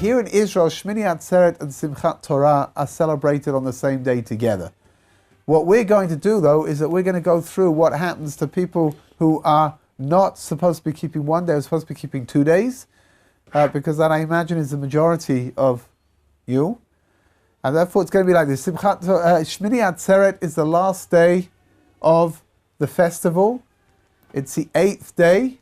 here in Israel, Shmini Atzeret and Simchat Torah are celebrated on the same day together. What we're going to do, though, is that we're going to go through what happens to people who are not supposed to be keeping one day, are supposed to be keeping 2 days, because that, I imagine, is the majority of you. And therefore, it's going to be like this. Shmini Atzeret is the last day of the festival. It's the 8th day.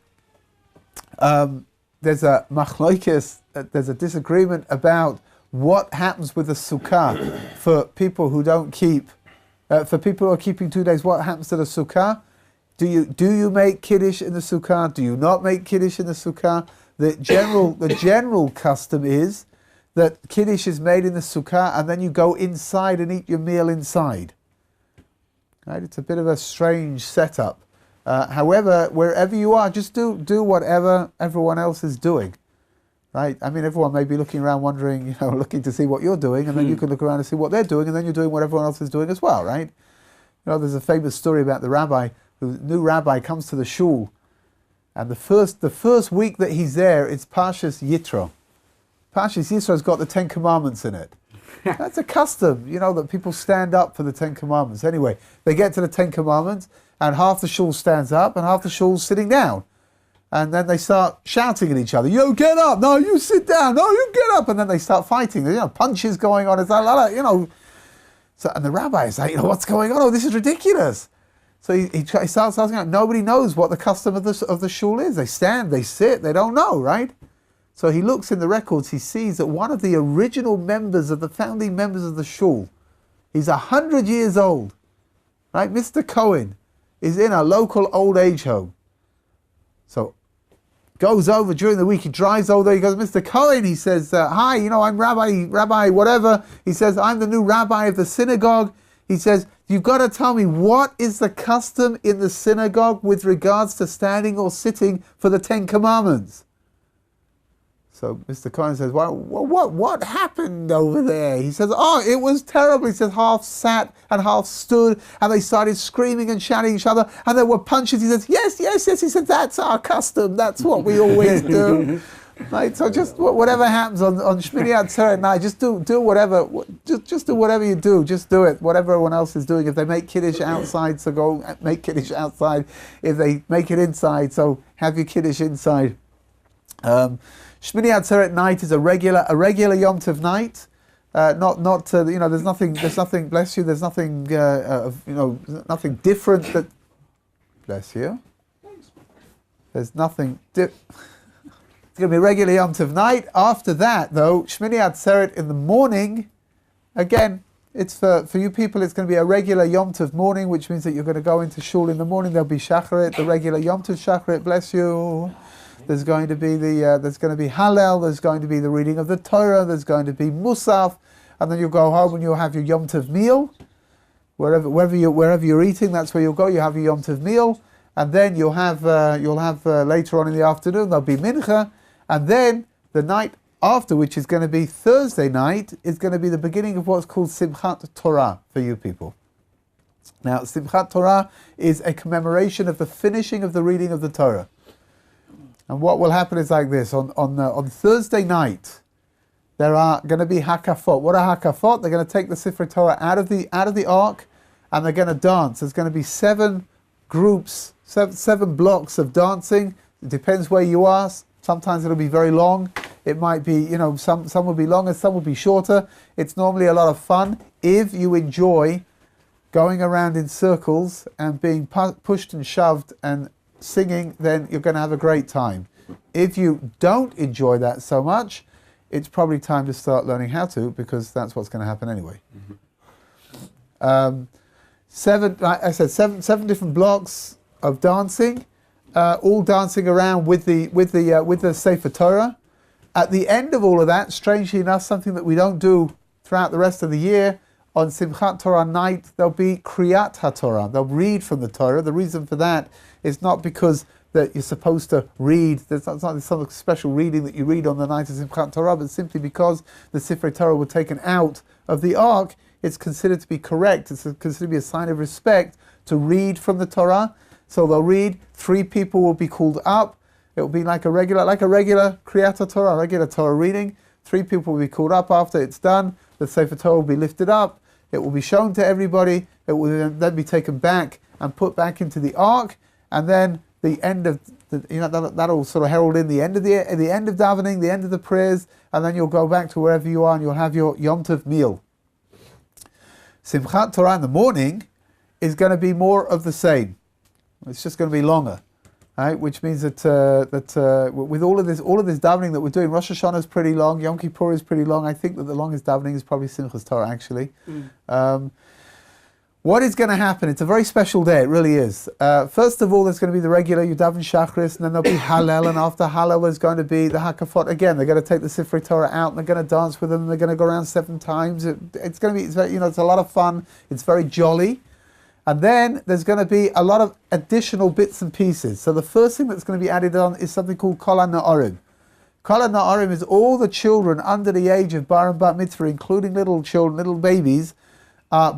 There's a machlokes, there's a disagreement about what happens with the sukkah for people who don't keep, for people who are keeping 2 days. What happens to the sukkah? Do you make kiddush in the sukkah? Do you not make kiddush in the sukkah? The general custom is that kiddush is made in the sukkah and then you go inside and eat your meal inside. Right? It's a bit of a strange setup. However, wherever you are, just do whatever everyone else is doing, right? I mean, everyone may be looking around wondering, looking to see what you're doing, and then you can look around and see what they're doing, and then you're doing what everyone else is doing as well, right? There's a famous story about the rabbi, new rabbi comes to the shul, and the first week that he's there, it's Parshas Yitro. Parshas Yitro's got the 10 Commandments in it. That's a custom, that people stand up for the 10 Commandments. Anyway, they get to the 10 Commandments, and half the shul stands up, and half the shul's sitting down. And then they start shouting at each other, "You get up! No, you sit down! No, you get up!" And then they start fighting. Punches going on. It's like, So, and the rabbi is like, "What's going on? Oh, this is ridiculous!" So he starts asking out. Nobody knows what the custom of the shul is. They stand, they sit, they don't know, right? So he looks in the records. He sees that one of the original members of the founding members of the shul, he's 100 years old, right? Mr. Cohen is in a local old age home. So goes over during the week, he drives over there, he goes, "Mr. Cohen," he says, "Hi, I'm Rabbi whatever." He says, "I'm the new rabbi of the synagogue." He says, "You've got to tell me, what is the custom in the synagogue with regards to standing or sitting for the 10 Commandments?" So Mr. Cohen says, what happened over there? He says, "Oh, it was terrible." He says, "Half sat and half stood, and they started screaming and shouting at each other, and there were punches." He says, yes. He said, "That's our custom. That's what we always do." Right? So just whatever happens on Shmini Atzeret night, just do whatever. Just do whatever you do. Just do it. Whatever everyone else is doing. If they make kiddush outside, so go make kiddush outside. If they make it inside, so have your kiddush inside. Shmini Atzeret night is a regular Yom Tov night. There's nothing. Bless you. There's nothing. Nothing different. That bless you. There's nothing. It's going to be a regular Yom Tov night. After that, though, Shmini Atzeret in the morning. Again, it's for you people. It's going to be a regular Yom Tov morning, which means that you're going to go into shul in the morning. There'll be shacharit, the regular Yom Tov shacharit. Bless you. There's going to be Hallel, there's going to be the reading of the Torah, there's going to be Musaf, and then you'll go home and you'll have your Yom Tov meal. Wherever you're eating, that's where you'll go. You have your Yom Tov meal, and then you'll have later on in the afternoon there'll be Mincha, and then the night after, which is going to be Thursday night, is going to be the beginning of what's called Simchat Torah for you people. Now, Simchat Torah is a commemoration of the finishing of the reading of the Torah. And what will happen is like this: on Thursday night, there are going to be hakafot. What are hakafot? They're going to take the Sifrei Torah out of the ark, and they're going to dance. There's going to be 7 groups, seven blocks of dancing. It depends where you are. Sometimes it'll be very long. It might be, some will be longer, some will be shorter. It's normally a lot of fun if you enjoy going around in circles and being pushed and shoved and singing, then you're going to have a great time. If you don't enjoy that so much, it's probably time to start learning how to, because that's what's going to happen anyway. Like I said, seven different blocks of dancing, all dancing around with the Sefer Torah. At the end of all of that, strangely enough, something that we don't do throughout the rest of the year, on Simchat Torah night, there'll be Kriyat HaTorah. They'll read from the Torah. The reason for that is not because that you're supposed to read, there's not some special reading that you read on the night of Simchat Torah, but simply because the Sifrei Torah were taken out of the ark, it's considered to be correct. It's considered to be a sign of respect to read from the Torah. So they'll read, 3 people will be called up. It will be like a regular Kriyat HaTorah, regular Torah reading. 3 people will be called up after it's done. The Sefer Torah will be lifted up. It will be shown to everybody. It will then be taken back and put back into the ark. And then the end of that'll sort of herald in the end of davening, the end of the prayers, and then you'll go back to wherever you are and you'll have your Yom Tov meal. Simchat Torah in the morning is going to be more of the same. It's just going to be longer, right? Which means that with all of this davening that we're doing, Rosh Hashanah is pretty long, Yom Kippur is pretty long. I think that the longest davening is probably Simchat Torah, actually. What is going to happen? It's a very special day, it really is. First of all, there's going to be the regular Yudav and Shachris, and then there'll be Hallel, and after Hallel there's going to be the Hakafot. Again, they're going to take the Sifrei Torah out, and they're going to dance with them, and they're going to go around 7 times. It's going to be, it's a lot of fun. It's very jolly. And then there's going to be a lot of additional bits and pieces. So the first thing that's going to be added on is something called Kol HaNa'arim. Kol HaNa'arim is all the children under the age of Bar and Bat Mitzvah, including little children, little babies,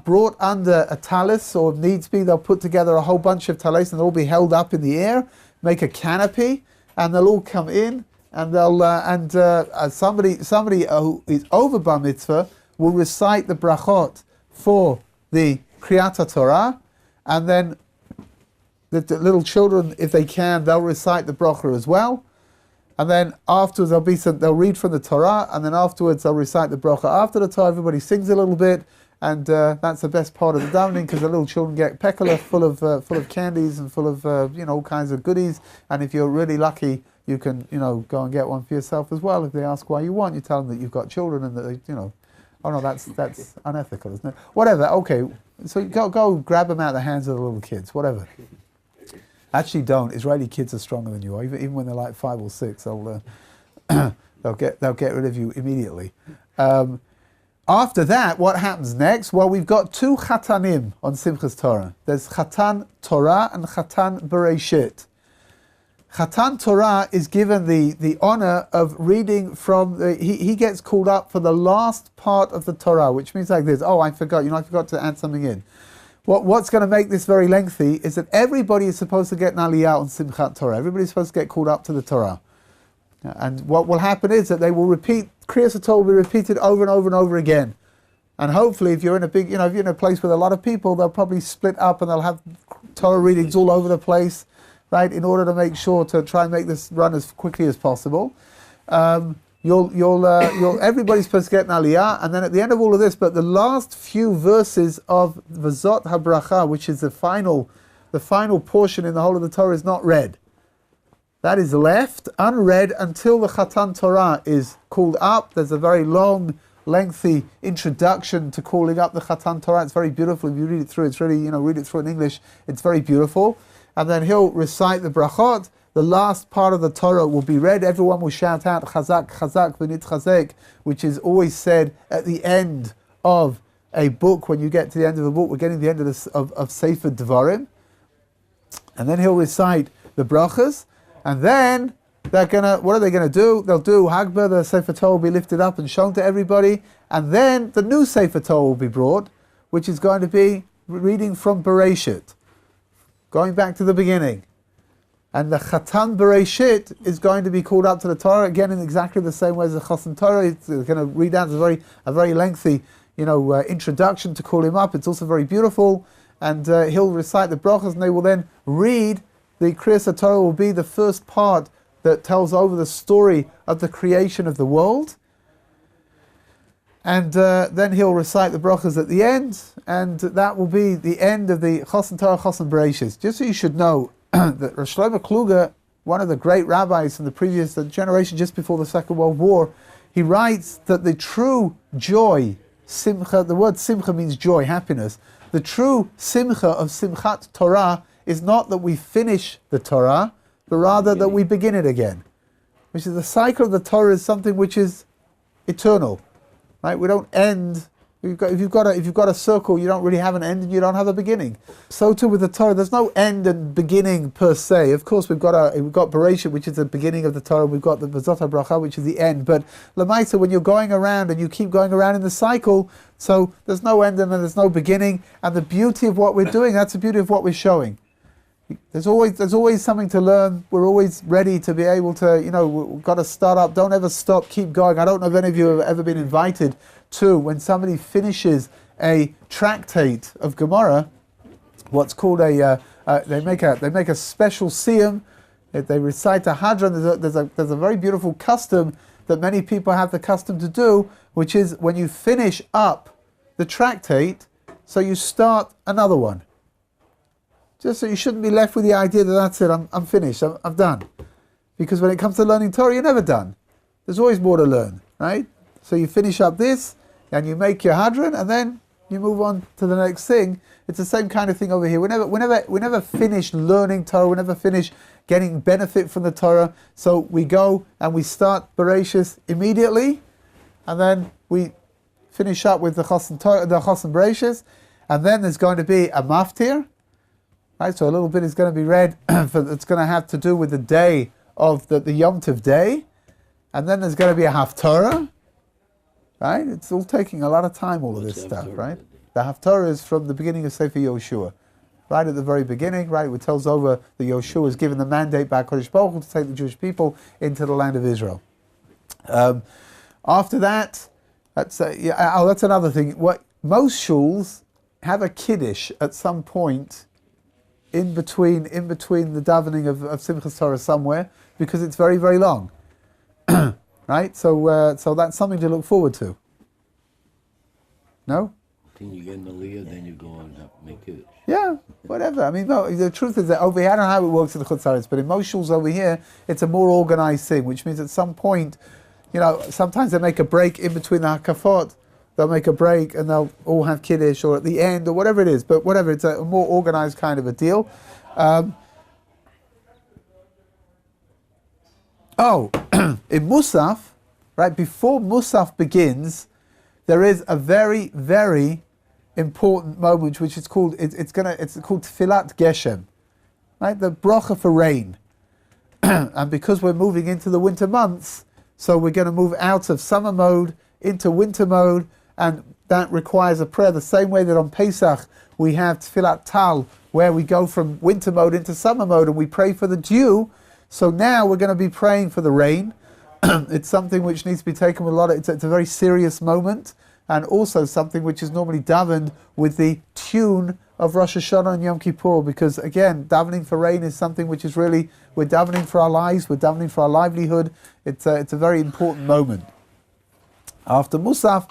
brought under a talus, or if needs be, they'll put together a whole bunch of talus and they'll all be held up in the air, make a canopy, and they'll all come in, and they'll somebody who is over Bar Mitzvah will recite the brachot for the Kriyat Torah, and then the little children, if they can, they'll recite the bracha as well. And then afterwards they'll read from the Torah, and then afterwards they'll recite the bracha after the Torah. Everybody sings a little bit, and that's the best part of the davening, because the little children get pekala full of candies and full of all kinds of goodies. And if you're really lucky, you can go and get one for yourself as well. If they ask why you want, you tell them that you've got children and that they, oh no, that's unethical, isn't it? Whatever. Okay, so go grab them out of the hands of the little kids. Whatever. Actually, don't. Israeli kids are stronger than you are. Even when they're like 5 or 6, they'll get rid of you immediately. After that, what happens next? Well, we've got 2 chatanim on Simchas Torah. There's Chatan Torah and Chatan Bereshit. Chatan Torah is given the honor of reading from he gets called up for the last part of the Torah, which means like this. Oh, I forgot. I forgot to add something in. What's going to make this very lengthy is that everybody is supposed to get an aliyah on Simchat Torah. Everybody's supposed to get called up to the Torah. And what will happen is that they will repeat, Kriyas Torah will be repeated over and over and over again. And hopefully if you're in a big, if you're in a place with a lot of people, they'll probably split up and they'll have Torah readings all over the place, right, in order to make sure to try and make this run as quickly as possible. Everybody's supposed to get an aliyah, and then at the end of all of this, but the last few verses of V'zot HaBracha, which is the final portion in the whole of the Torah, is not read. That is left unread until the Chatan Torah is called up. There's a very long, lengthy introduction to calling up the Chatan Torah. It's very beautiful. If you read it through, it's really, read it through in English. It's very beautiful. And then he'll recite the brachot. The last part of the Torah will be read. Everyone will shout out Chazak, Chazak, V'nit Chazek, which is always said at the end of a book. When you get to the end of the book, we're getting to the end of Sefer Devarim. And then he'll recite the brachas. And then what are they gonna do? They'll do Hagbah, the Sefer Torah will be lifted up and shown to everybody, and then the new Sefer Torah will be brought, which is going to be reading from Bereshit, going back to the beginning. And the Chatan Bereshit is going to be called up to the Torah again in exactly the same way as the Chatan Torah. It's going to read out a very lengthy, introduction to call him up. It's also very beautiful, and he'll recite the brachas, and they will then read. The Kriyas Torah will be the first part that tells over the story of the creation of the world. And then he'll recite the brachas at the end, and that will be the end of the Chosan Torah, Chosan Bereshis. Just so you should know, that Rosh Shlomo Kluger, one of the great rabbis from the previous generation just before the Second World War, he writes that the true joy, Simcha, the word Simcha means joy, happiness, the true Simcha of Simchat Torah is not that we finish the Torah, but rather that we begin it again. Which is the cycle of the Torah is something which is eternal, right? We don't end. If you've got a circle, you don't really have an end and you don't have a beginning. So too with the Torah, there's no end and beginning per se. Of course, we've got Bereshit, which is the beginning of the Torah. We've got the V'zot HaBracha, which is the end. But Lamaisa, when you're going around and you keep going around in the cycle, so there's no end and there's no beginning. And the beauty of what we're doing, that's the beauty of what we're showing. There's always something to learn. We're always ready to be able to, we've got to start up. Don't ever stop. Keep going. I don't know if any of you have ever been invited to, when somebody finishes a tractate of Gemara, what's called they make a special siyum. They recite a hadran. There's a very beautiful custom that many people have the custom to do, which is when you finish up the tractate, so you start another one. Just so you shouldn't be left with the idea that that's it, I'm finished, I'm done. Because when it comes to learning Torah, you're never done. There's always more to learn, right? So you finish up this, and you make your hadran, and then you move on to the next thing. It's the same kind of thing over here. We never finish learning Torah, we never finish getting benefit from the Torah. So we go and we start Bereshis immediately, and then we finish up with the Chosen Bereshis, and then there's going to be a maftir, right? So a little bit is going to be read. It's going to have to do with the day of the Yom Tov day, and then there's going to be a haftarah, right? It's all taking a lot of time, all of this stuff, right? The haftarah is from the beginning of Sefer Yoshua, right at the very beginning, right? It tells over that Yoshua was given the mandate by Kodesh Baruch Hu to take the Jewish people into the land of Israel. After that, that's another thing. What most shuls have a kiddush at some point in between the davening of Simchat Torah somewhere, because it's very, very long, right? So that's something to look forward to. No? Then you get in the Aliyah, then you go and make kiddush. Yeah, whatever. I mean, no, the truth is that over here, I don't know how it works in the Chutz La'aretz, but in most shuls over here, it's a more organized thing, which means at some point, sometimes they make a break in between the hakafot. They'll make a break and they'll all have kiddush, or at the end, or whatever it is. But whatever, it's a more organized kind of a deal. In Musaf, right, before Musaf begins, there is a very, very important moment, which is called it's called Tfilat Geshem, right? The bracha for rain. And because we're moving into the winter months, so we're going to move out of summer mode into winter mode, and that requires a prayer the same way that on Pesach we have Tfilat Tal, where we go from winter mode into summer mode and we pray for the dew. So now we're going to be praying for the rain. It's something which needs to be taken with it's a very serious moment, and also something which is normally davened with the tune of Rosh Hashanah and Yom Kippur, because again, davening for rain is something which is really, we're davening for our lives, we're davening for our livelihood. It's a very important moment. After Musaf,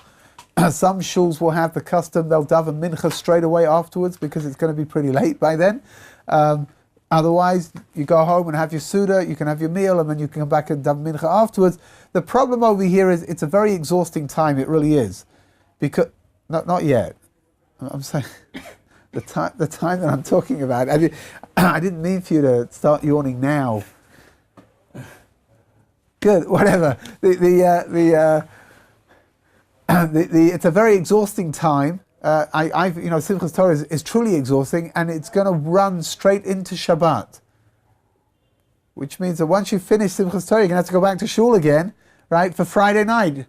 some shuls will have the custom, they'll daven mincha straight away afterwards, because it's going to be pretty late by then. Otherwise, you go home and have your Suda, you can have your meal, and then you can come back and daven mincha afterwards. The problem over here is it's a very exhausting time, it really is. Because, not yet. I'm saying, the time that I'm talking about, I didn't mean for you to start yawning now. Good, whatever. It's a very exhausting time. Simchat Torah is truly exhausting, and it's going to run straight into Shabbat, which means that once you finish Simchat Torah, you're going to have to go back to shul again, right, for Friday night.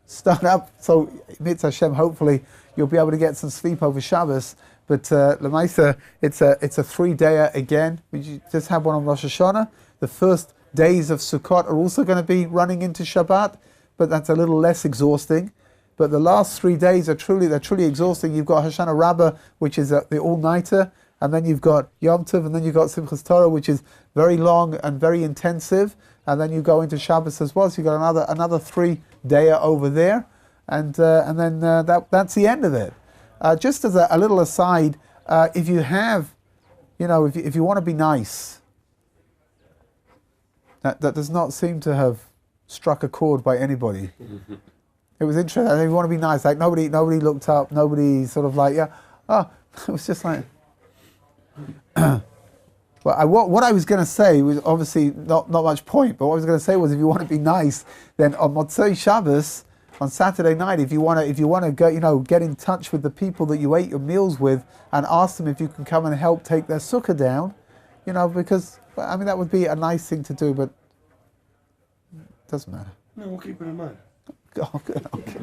Start up. So, Mitzvah Hashem, hopefully you'll be able to get some sleep over Shabbos. But Lamaisa, it's a 3-dayer again. We just had one on Rosh Hashanah. The first days of Sukkot are also going to be running into Shabbat, but that's a little less exhausting. But the last 3 days are truly exhausting. You've got Hoshana Rabbah, which is the all-nighter, and then you've got Yom Tov, and then you've got Simchas Torah, which is very long and very intensive, and then you go into Shabbos as well. So you've got another 3-dayer over there, and then that's the end of it. Just as a little aside, if you have, if you want to be nice, that does not seem to have struck a chord by anybody. It was interesting. I think we want to be nice. Like nobody looked up. Nobody sort of like, yeah. Oh, it was just like. Well, what I was going to say was obviously not much point. But what I was going to say was, if you want to be nice, then on Motzei Shabbos, on Saturday night, if you want to go, get in touch with the people that you ate your meals with and ask them if you can come and help take their sukkah down, because that would be a nice thing to do, but it doesn't matter. No, we'll keep it in mind. Oh, good. Okay.